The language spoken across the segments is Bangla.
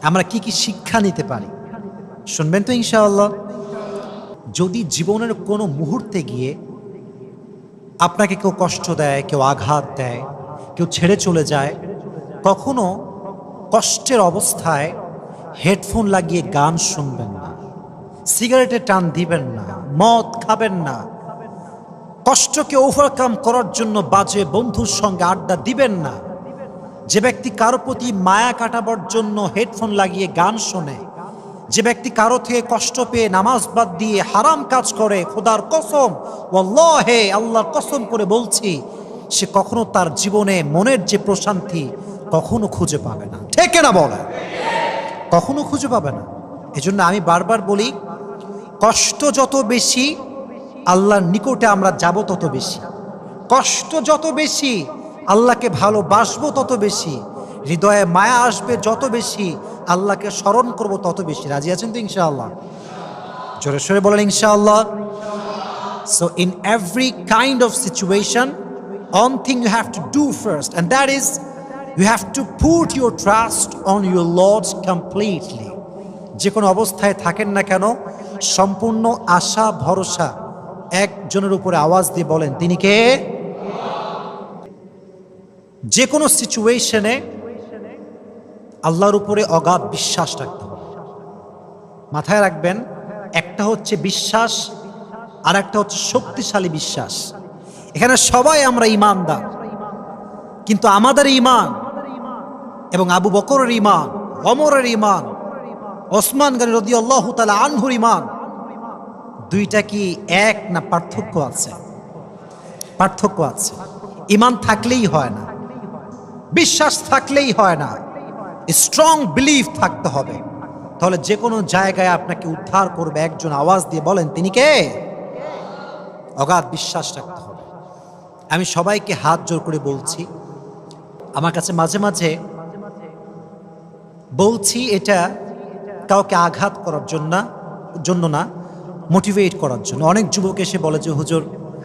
আমরা কি কি শিক্ষা নিতে পারি শুনবেন তো ইনশাআল্লাহ। যদি জীবনের কোনো মুহূর্তে গিয়ে আপনাকে কেউ কষ্ট দেয়, কেউ আঘাত দেয়, কেউ ছেড়ে চলে যায়, কখনো কষ্টের অবস্থায় হেডফোন লাগিয়ে গান শুনবেন না, সিগারেটে টান দিবেন না, মদ খাবেন না, কষ্টকে ওভারকাম করার জন্য বাজে বন্ধুর সঙ্গে আড্ডা দিবেন না। যে ব্যক্তি কারো প্রতি মায়া কাটাবার জন্য হেডফোন লাগিয়ে গান শোনে, যে ব্যক্তি কারো থেকে কষ্ট পেয়ে নামাজ বাদ দিয়ে হারাম কাজ করে, খোদার কসম, ওয়াল্লাহে আল্লাহর কসম করে বলছি, সে কখনো তার জীবনে মনের যে প্রশান্তি কখনো খুঁজে পাবে না। ঠিক না বলে? কখনো খুঁজে পাবে না। এজন্য আমি বারবার বলি, কষ্ট যত বেশি আল্লাহর নিকটে আমরা যাব তত বেশি, কষ্ট যত বেশি আল্লাহকে ভালোবাসবো তত বেশি, হৃদয়ে মায়া আসবে যত বেশি, আল্লাহকে স্মরণ করব তত বেশি। রাজি আছেন তো ইনশাআল্লাহ? জোরে সোরে বলেন ইনশাআল্লাহ। So in every kind of situation, one thing you have to do first, and that is you have to put your trust on your Lord completely. যে কোনো অবস্থায় থাকেন না কেন, সম্পূর্ণ আশা ভরসা একজনের উপরে আওয়াজ দিয়ে বলেন, তিনি কে? যে কোনো সিচুয়েশনে আল্লাহর উপরে অগাধ বিশ্বাস রাখতে হবে। মাথায় রাখবেন, একটা হচ্ছে বিশ্বাস আর একটা হচ্ছে শক্তিশালী বিশ্বাস। এখানে সবাই আমরা ঈমানদার, কিন্তু আমাদের ঈমান এবং আবু বকরের ঈমান, ওমরের ঈমান, ওসমান গনি রাদিয়াল্লাহু তাআলা আনহুর ঈমান, দুইটা কি এক না পার্থক্য আছে? পার্থক্য আছে। ঈমান থাকলেই হয় না, বিশ্বাস থাকলেই হয় না, স্ট্রং বিলিভ থাকতে হবে। তাহলে যে কোনো জায়গায় আপনাকে উদ্ধার করবে একজন। আওয়াজ দিয়ে বলেন, তিনি কে? অগাধ বিশ্বাস রাখতে হবে। আমি সবাইকে হাত জোর করে বলছি, আমার কাছে মাঝে মাঝে বলছি, এটা কাউকে আঘাত করার জন্য না, মোটিভেট করার জন্য। অনেক যুবক এসে বলে যে, হুজুর,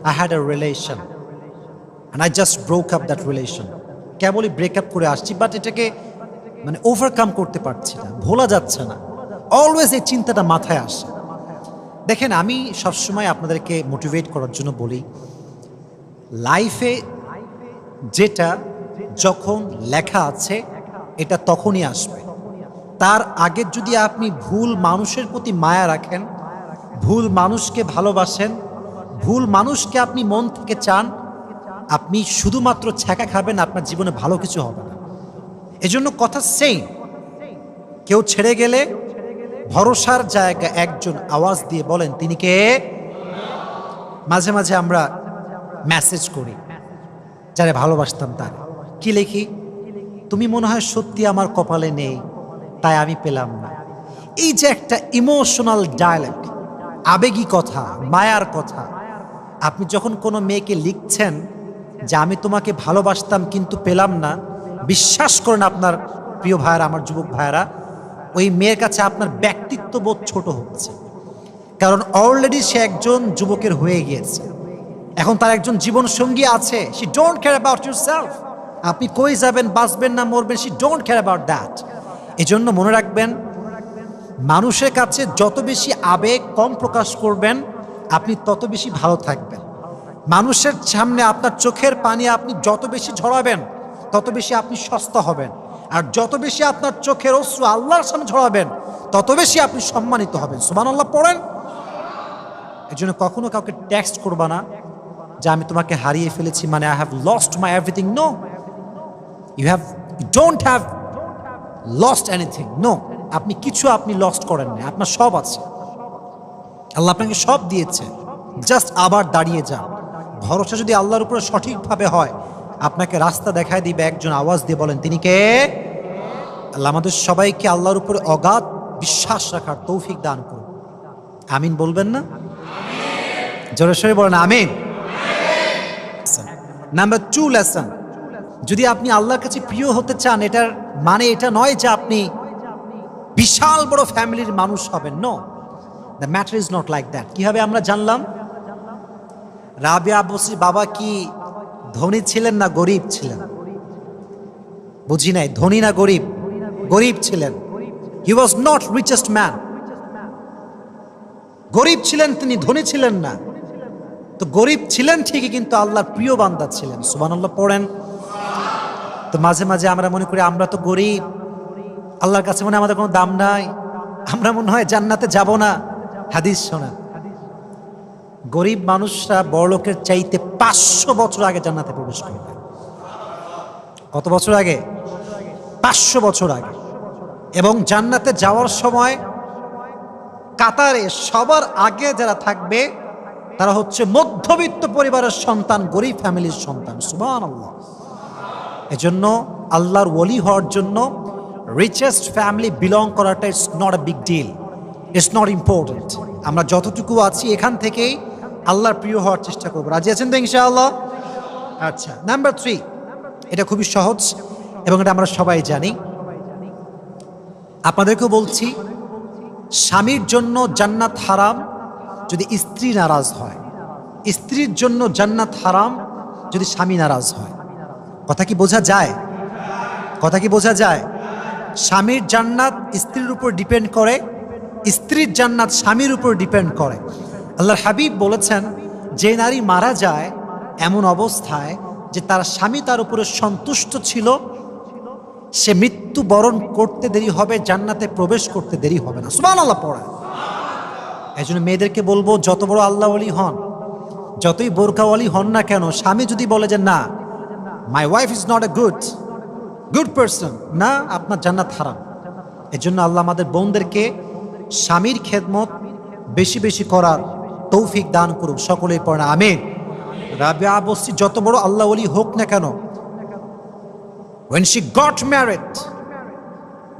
I had a relation and I just broke up that relation. কেবলই ব্রেকআপ করে আসছি, বাট এটাকে মানে ওভারকাম করতে পারছি না, ভোলা যাচ্ছে না। অলওয়েজ এই চিন্তাটা মাথায় আসে। দেখেন, আমি সবসময় আপনাদেরকে মোটিভেট করার জন্য বলি, লাইফে যেটা যখন লেখা আছে এটা তখনই আসবে। তার আগে যদি আপনি ভুল মানুষের প্রতি মায়া রাখেন, ভুল মানুষকে ভালোবাসেন, ভুল মানুষকে আপনি মন থেকে চান, আপনি শুধুমাত্র ছ্যাঁকা খাবেন, আপনার জীবনে ভালো কিছু হবে না। এজন্য কথা সেই, কেউ ছেড়ে গেলে ভরসার জায়গা একজন। আওয়াজ দিয়ে বলেন, তিনি কে? মাঝে মাঝে আমরা মেসেজ করি যারা ভালোবাসতাম তার, কি লিখি? তুমি মনে হয় সত্যি আমার কপালে নেই, তাই আমি পেলাম না। এই যে একটা ইমোশনাল ডায়ালগ, আবেগী কথা, মায়ার কথা, আপনি যখন কোনো মেয়েকে লিখছেন যে আমি তোমাকে ভালোবাসতাম কিন্তু পেলাম না, বিশ্বাস করেন আপনার প্রিয় ভাইয়েরা, আমার যুবক ভাইয়েরা, ওই মেয়ের কাছে আপনার ব্যক্তিত্ববোধ ছোট হচ্ছে। কারণ অলরেডি সে একজন যুবকের হয়ে গিয়েছে, এখন তার একজন জীবন সঙ্গী আছে। She don't care about yourself. আপনি কই যাবেন, বাঁচবেন না মরবেন, she don't care about that. এজন্য মনে রাখবেন, মানুষের কাছে যত বেশি আবেগ কম প্রকাশ করবেন, আপনি তত বেশি ভালো থাকবেন। মানুষের সামনে আপনার চোখের পানি আপনি যত বেশি ঝরাবেন, তত বেশি আপনি সস্তা হবেন। আর যত বেশি আপনার চোখের অশ্রু আল্লাহর সামনে ঝরাবেন, তত বেশি আপনি সম্মানিত হবেন। সুবহানাল্লাহ পড়েন। এই জন্য কখনো কাউকে টেক্সট করবা না যে আমি তোমাকে হারিয়ে ফেলেছি, মানে I have lost my everything. No, you don't have lost anything. No, আপনি কিছু আপনি লস্ট করেন না, আপনার সব আছে। আল্লাহ আপনাকে সব দিয়েছে, জাস্ট আবার দাঁড়িয়ে যান। ভরসা যদি আল্লাহর উপরে সঠিকভাবে হয়, আপনাকে রাস্তা দেখায় দিবে একজন। আওয়াজ দিয়ে বলেন, তিনি কে? আল্লাহ আমাদের সবাইকে আল্লাহর উপরে অগাধ বিশ্বাস রাখার তৌফিক দান করুন। আমিন বলবেন না? জোরে সোরে বলেন আমিন। নাম্বার 2 লেসন, যদি আপনি আল্লাহর কাছে প্রিয় হতে চান, এটার মানে এটা নয় যে আপনি বিশাল বড় ফ্যামিলির মানুষ হবেন। No, the matter is not like that. কিভাবে আমরা জানলাম রাবিয়া বসির বাবা কি ধনী ছিলেন না গরিব ছিলেন? বুঝি নাই, ধনী না গরিব? গরিব ছিলেন। হি ওয়াজ নট রিচেস্ট ম্যান, গরিব ছিলেন তিনি, ধনী ছিলেন না। তো গরিব ছিলেন ঠিকই, কিন্তু আল্লাহর প্রিয় বান্দা ছিলেন। সুবহানাল্লাহ পড়েন। তো মাঝে মাঝে আমরা মনে করি আমরা তো গরিব, আল্লাহর কাছে মনে হয় আমাদের কোনো দাম নাই, আমরা মনে হয় জান্নাতে যাব না। হাদিস শোনা, গরিব মানুষরা বড়লোকের চাইতে 500 বছর আগে জান্নাতে প্রবেশ করবে। কত বছর আগে? 500 বছর আগে। এবং জান্নাতে যাওয়ার সময় কাতারে সবার আগে যারা থাকবে তারা হচ্ছে মধ্যবিত্ত পরিবারের সন্তান, গরিব ফ্যামিলির সন্তান। সুবহানাল্লাহ। এজন্য আল্লাহর ওলি হওয়ার জন্য রিচেস্ট ফ্যামিলি বিলং করাটা it's not a big deal, it's not important. আমরা যতটুকু আছি এখান থেকেই আল্লাহর প্রিয় হওয়ার চেষ্টা করবো। রাজি আছেন তো ইনশাআল্লাহ? আচ্ছা, নাম্বার 3, এটা খুবই সহজ এবং এটা আমরা সবাই জানি। আপনাদেরকেও বলছি, স্বামীর জন্য জান্নাত হারাম যদি স্ত্রী নারাজ হয়, স্ত্রীর জন্য জান্নাত হারাম যদি স্বামী নারাজ হয়। কথা কি বোঝা যায়? কথা কি বোঝা যায়? স্বামীর জান্নাত স্ত্রীর উপর ডিপেন্ড করে, স্ত্রীর জান্নাত স্বামীর উপর ডিপেন্ড করে। আল্লাহর হাবিব বলেছেন, যে নারী মারা যায় এমন অবস্থায় যে তার স্বামী তার উপরে সন্তুষ্ট ছিল, সে মৃত্যুবরণ করতে দেরি হবে, জান্নাতে প্রবেশ করতে দেরি হবে না। সুবহানাল্লাহ পড়া। এই জন্য মেয়েদেরকে বলবো, যত বড় আল্লাহ ওয়ালি হন, যতই বোরকাওয়ালি হন না কেন, স্বামী যদি বলে যে না, my wife is not a good person, না, আপনার জান্নাত হারাম। এই জন্য আল্লাহ আমাদের বোনদেরকে স্বামীর খেদমত বেশি বেশি করার তৌফিক দান করুক। সকলেই পড়ে আমিন। রাবিয়া বসরি যত বড় আল্লাহ ওয়ালি হোক না কেন, when she got married,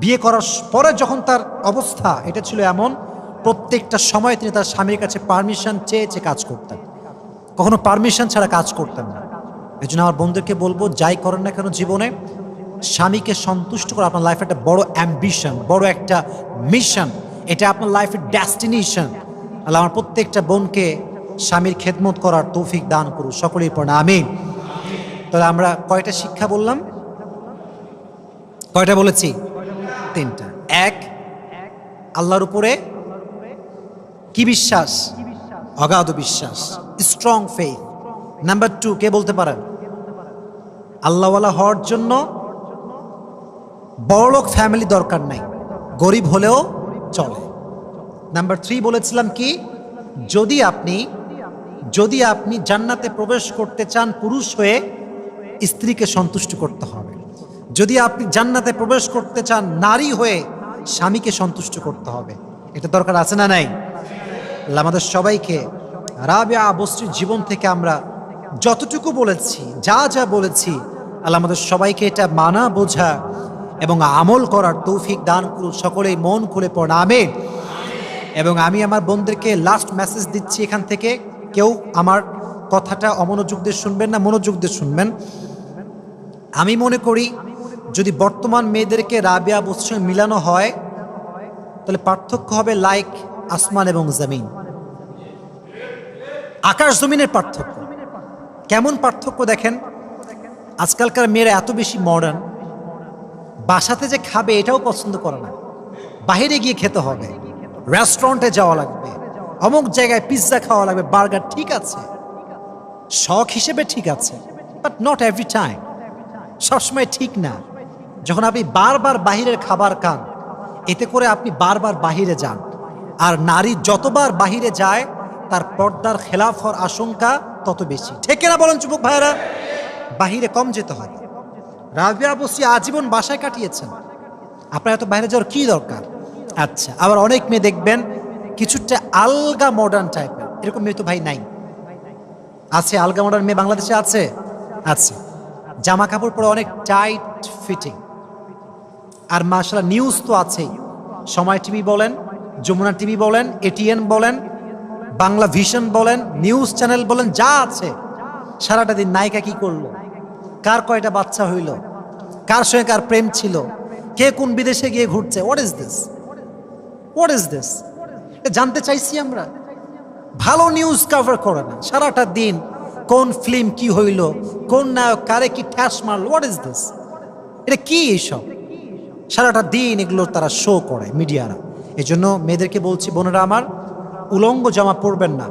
বিয়ে করার পরে যখন তার অবস্থা এটা ছিল এমন, প্রত্যেকটা সময় তিনি তার স্বামীর কাছে পারমিশন চেয়ে চেয়ে কাজ করতেন, কখনো পারমিশন ছাড়া কাজ করতেন না। এই জন্য আমার বন্ধুকে বলবো, যাই করেন না কেন জীবনে, স্বামীকে সন্তুষ্ট করা আপনার লাইফে একটা বড় অ্যাম্বিশন, বড় একটা মিশন, এটা আপনার লাইফের ডেস্টিনেশন। আল্লাহ আমার প্রত্যেকটা বোনকে স্বামীর খেদমত করার তৌফিক দান করুন। সকলেই পড়ে আমিন। তাহলে আমরা কয়টা শিক্ষা বললাম? কয়টা বলেছি? 3টা। 1, আল্লাহর উপরে কি বিশ্বাস? অগাধ বিশ্বাস, স্ট্রং ফেথ। নাম্বার 2, কে বলতে পারেন? আল্লাহওয়ালা হওয়ার জন্য বড়লোক ফ্যামিলি দরকার নাই, গরিব হলেও চলে। নাম্বার 3 বলেছিলাম কি, যদি আপনি জান্নাতে প্রবেশ করতে চান পুরুষ হয়ে, স্ত্রীকে সন্তুষ্ট করতে হবে। যদি আপনি জান্নাতে প্রবেশ করতে চান নারী হয়ে, স্বামীকে সন্তুষ্ট করতে হবে। এটা দরকার আছে না নাই? আল্লাহ আমাদের সবাইকে রাবিয়া বসরির জীবন থেকে আমরা যতটুকু বলেছি, যা যা বলেছি, আল্লাহ আমাদের সবাইকে এটা মানা, বোঝা এবং আমল করার তৌফিক দান করুন। সকলেই মন খুলে পড়ে আমিন। এবং আমি আমার বোনদেরকে লাস্ট মেসেজ দিচ্ছি এখান থেকে, কেউ আমার কথাটা অমনোযোগ দিয়ে শুনবেন না, মনোযোগ দিয়ে শুনবেন। আমি মনে করি যদি বর্তমান মেয়েদেরকে রাবিয়া বসরির সঙ্গে মিলানো হয়, তাহলে পার্থক্য হবে লাইক আসমান এবং জমিন, আকাশ জমিনের পার্থক্য। কেমন পার্থক্য দেখেন, আজকালকার মেয়েরা এত বেশি মডার্ন, বাসাতে যে খাবে এটাও পছন্দ করে না, বাইরে গিয়ে খেতে হবে, রেস্টুরেন্টে যাওয়া লাগবে, অমুক জায়গায় পিৎজা খাওয়া লাগবে, বার্গার। ঠিক আছে, শখ হিসেবে ঠিক আছে, বাট নট এভরি টাইম, সবসময় ঠিক না। যখন আপনি বারবার বাহিরের খাবার খান, এতে করে আপনি বারবার বাহিরে যান, আর নারী যতবার বাহিরে যায় তার পর্দার খেলাফ হওয়ার আশঙ্কা তত বেশি। ঠিক না বলেন যুবক ভাইয়েরা? বাহিরে কম যেতে হবে। রাবিয়া বসরি আজীবন বাসায় কাটিয়েছেন, আপনার এত বাইরে যাওয়ার কি দরকার? আচ্ছা, আবার অনেক মেয়ে দেখবেন কিছুটা আলগা মডার্ন টাইপের, এরকম মেয়ে তো ভাই নাই? আছে আলগা মডার্ন মেয়ে বাংলাদেশে আছে? আছে। জামা কাপড় পরে অনেক টাইট ফিটিং, আর মাশাআল্লাহ নিউজ তো আছেই। সময় টিভি বলেন, যমুনা টিভি বলেন, এটিএন বলেন, বাংলা ভিশন বলেন, নিউজ চ্যানেল বলেন, যা আছে সারাটা দিন নায়িকা কি করলো, কার কয়টা বাচ্চা হইল, কার সঙ্গে কার প্রেম ছিল, কে কোন বিদেশে গিয়ে ঘুরছে। What is this? What is this? জানতে চাইছি আমরা। ভালো নিউজ কভার করে না, সারাটা দিন কোন ফিল্ম কি হইল, কোন নায়ক কারে কি ঠ্যাস মারল। What is this? এটা কি এইসব? সারাটা দিন এগুলো তারা শো করে মিডিয়ারা। এই জন্য মেয়েদেরকে বলছি, বোনেরা আমার, উলঙ্গ জামা পরবেন না।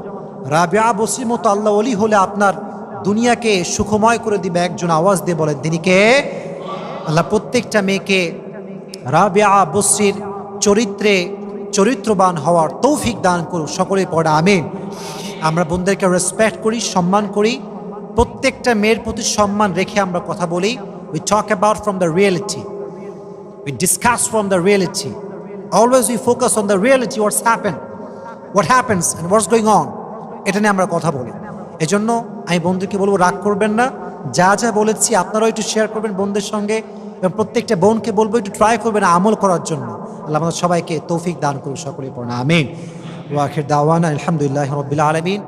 রাবিয়া বসরির মতো আল্লাহ ওলি হলে আপনার দুনিয়াকে সুখময় করে দিবে। একজন আওয়াজ দিয়ে বলেন, তিনি কে? আল্লাহ প্রত্যেকটা মেয়েকে রাবিয়া বসরির চরিত্রবান হওয়ার তৌফিক দান করুক। সকলেই পড়ে আমিন। আমরা বোনদেরকে রেসপেক্ট করি, সম্মান করি, প্রত্যেকটা মেয়ের প্রতি সম্মান রেখে আমরা কথা বলি। We talk about from the reality, we discuss from the reality, always we focus on the reality, what happens and what's going on, এটা নিয়ে আমরা কথা বলি। এজন্য আমি বন্ধুকে বলবো, রাগ করবেন না, যা যা বলেছি আপনারাও একটু শেয়ার করবেন বোনদের সঙ্গে, এবং প্রত্যেকটা বোনকে বলবো একটু ট্রাই করবেন আমল করার জন্য। আল্লাহ আমাদের সবাইকে তৌফিক দান করুন। সকলেই পড়না আমিন। ওয়া আখির দাওয়ানা আলহামদুলিল্লাহি রাব্বিল আলামিন।